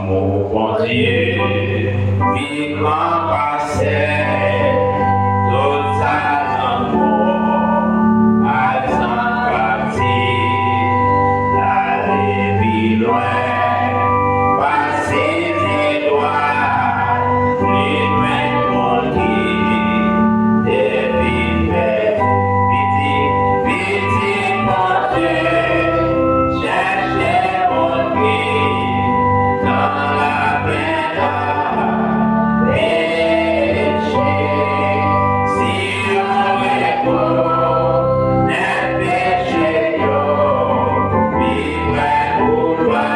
Amour bon Dieu, qui grand passé, tout ça l'amour, à son parti, d'aller plus loin, passer des doigts, plus loin pour qui, des vives, pitié, mon Dieu, cherchez mon Dieu, dans la peine, péché, si on est beau, n'est péché, vivre pour toi,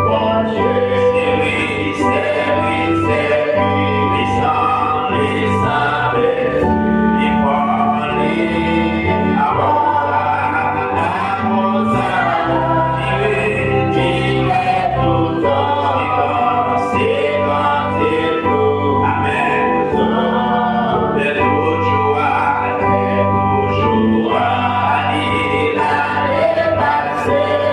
bon Dieu, c'est lui, les sangs, les volés, avant ça, il est tout temps, c'est tout, amen, c'est toujours, l'année passée,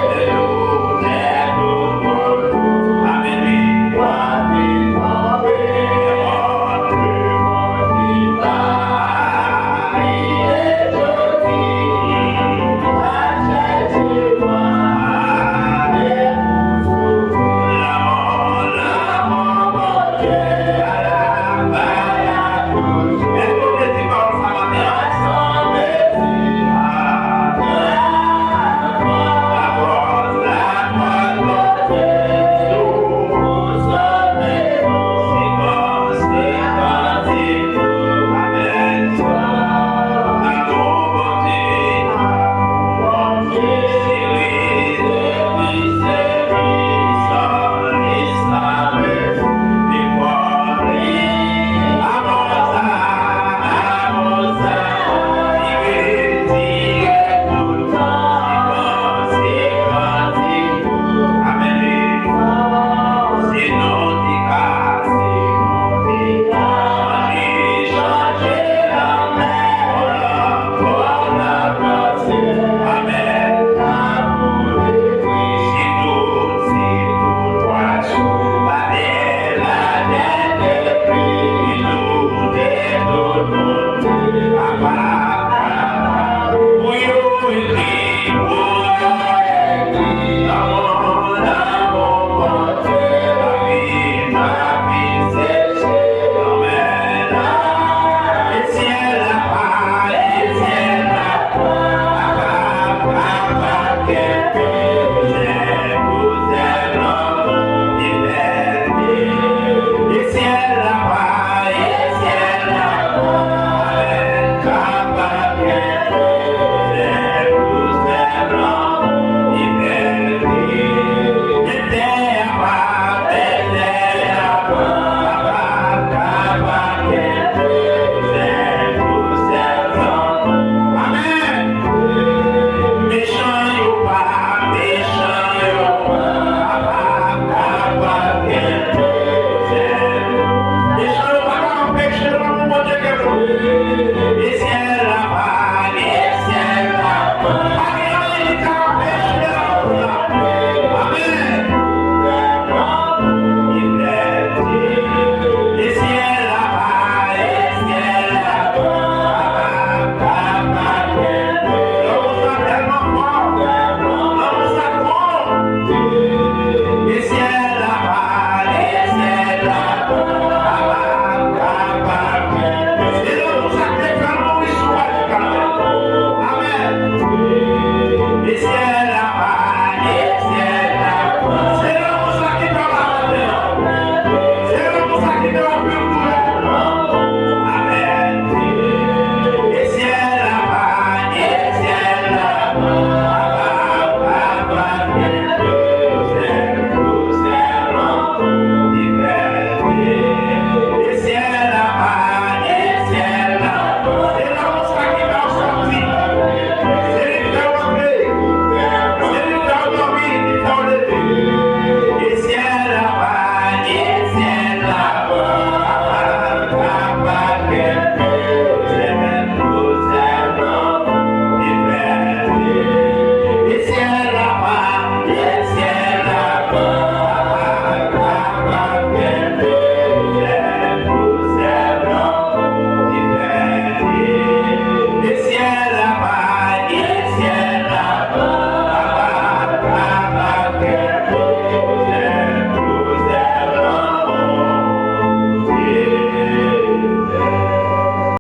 Yeah.